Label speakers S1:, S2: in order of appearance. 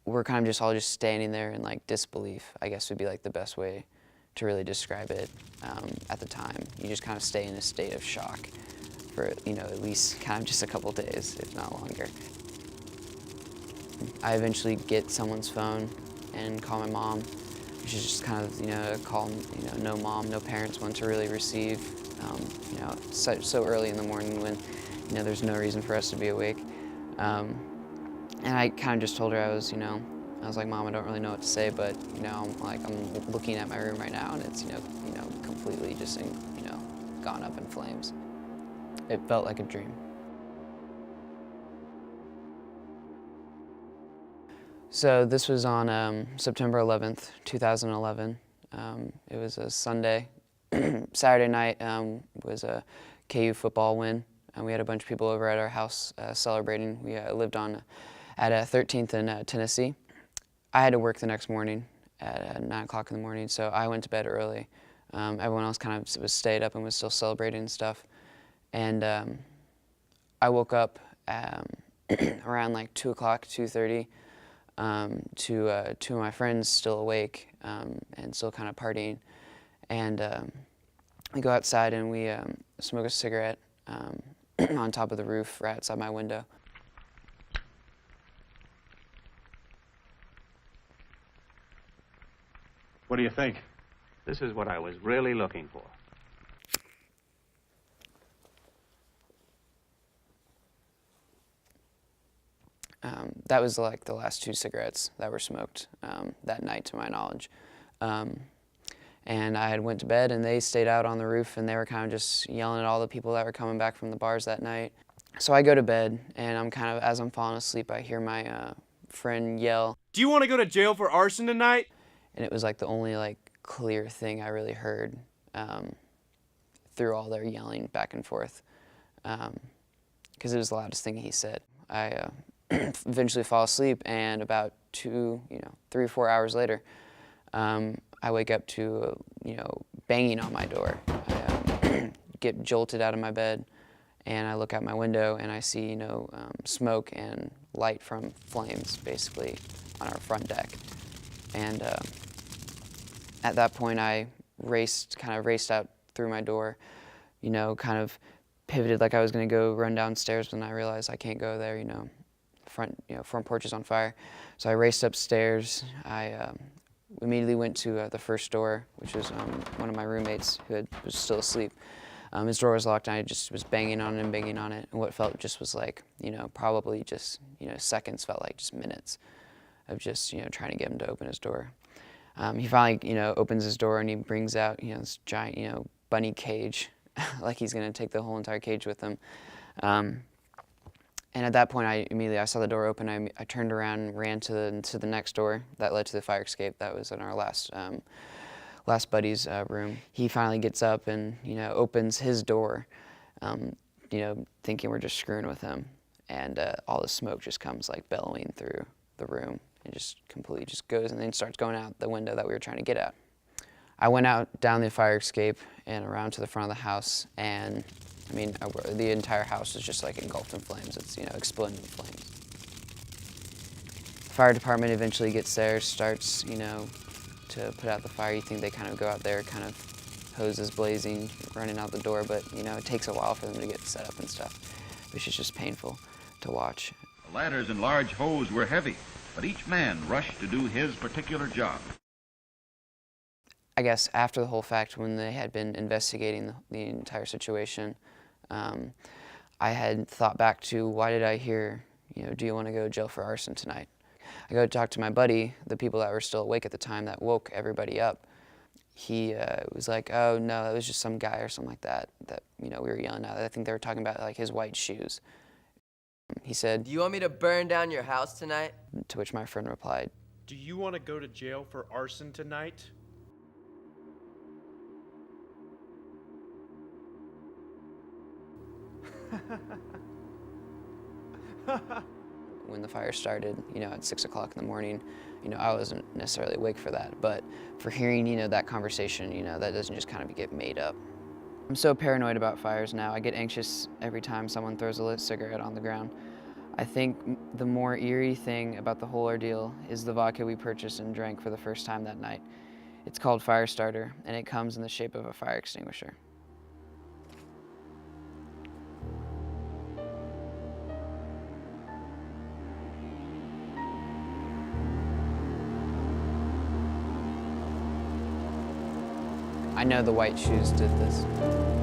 S1: we're kind of just all just standing there in like disbelief, I guess would be like the best way to really describe it at the time. You just kind of stay in a state of shock for, at least kind of just a couple days, if not longer. I eventually get someone's phone and call my mom, which is just kind of, a call, no mom, no parents want to really receive, so early in the morning when, there's no reason for us to be awake. And I kind of just told her I was like, Mom, I don't really know what to say, but, I'm looking at my room right now and it's, completely just, gone up in flames. It felt like a dream. So this was on September 11th, 2011. It was a Sunday. Saturday night was a KU football win. We had a bunch of people over at our house celebrating. We lived at 13th and Tensie. I had to work the next morning at 9 o'clock in the morning, so I went to bed early. Everyone else kind of was stayed up and was still celebrating and stuff. And I woke up around like 2 o'clock, 2:30, to two of my friends still awake and still kind of partying. And we go outside and we smoke a cigarette on top of the roof right outside my window.
S2: What do you think?
S3: This is what I was really looking for.
S1: That was like the last 2 cigarettes that were smoked that night, to my knowledge. And I had went to bed and they stayed out on the roof and they were kind of just yelling at all the people that were coming back from the bars that night. So I go to bed and I'm kind of, as I'm falling asleep, I hear my friend yell,
S4: "Do you want to go to jail for arson tonight?"
S1: And it was like the only like clear thing I really heard through all their yelling back and forth, because it was the loudest thing he said. I eventually fall asleep, and about 3 or 4 hours later, I wake up to banging on my door. I get jolted out of my bed, and I look out my window and I see smoke and light from flames basically on our front deck. And at that point, I raced out through my door, kind of pivoted like I was going to go run downstairs, when I realized I can't go there, front porch is on fire. So I raced upstairs. I immediately went to the first door, which was one of my roommates who was still asleep. His door was locked and I just was banging on it and banging on it. And what felt just was like, probably just, seconds felt like just minutes of just, trying to get him to open his door. He finally, opens his door and he brings out, this giant, bunny cage, like he's gonna take the whole entire cage with him. And at that point, I saw the door open. I turned around and ran to the next door that led to the fire escape. That was in our last buddy's room. He finally gets up and opens his door, thinking we're just screwing with him. And all the smoke just comes like bellowing through the room. It just completely just goes and then starts going out the window that we were trying to get out. I went out down the fire escape and around to the front of the house, and the entire house was just like engulfed in flames. It's exploding in flames. The fire department eventually gets there, starts to put out the fire. You think they kind of go out there, kind of hoses blazing, running out the door, but it takes a while for them to get set up and stuff, which is just painful to watch.
S5: The ladders and large hose were heavy, but each man rushed to do his particular job.
S1: I guess after the whole fact, when they had been investigating the entire situation, I had thought back to, why did I hear, do you want to go to jail for arson tonight? I go talk to my buddy, the people that were still awake at the time that woke everybody up. He was like, oh no, that was just some guy or something like that we were yelling at. I think they were talking about like his white shoes. He said,
S6: "Do you want me to burn down your house tonight?"
S1: To which my friend replied,
S4: "Do you want to go to jail for arson tonight?"
S1: When the fire started, at 6 o'clock in the morning, I wasn't necessarily awake for that, but for hearing, that conversation, that doesn't just kind of get made up. I'm so paranoid about fires now. I get anxious every time someone throws a lit cigarette on the ground. I think the more eerie thing about the whole ordeal is the vodka we purchased and drank for the first time that night. It's called Firestarter, and it comes in the shape of a fire extinguisher. I know the white shoes did this.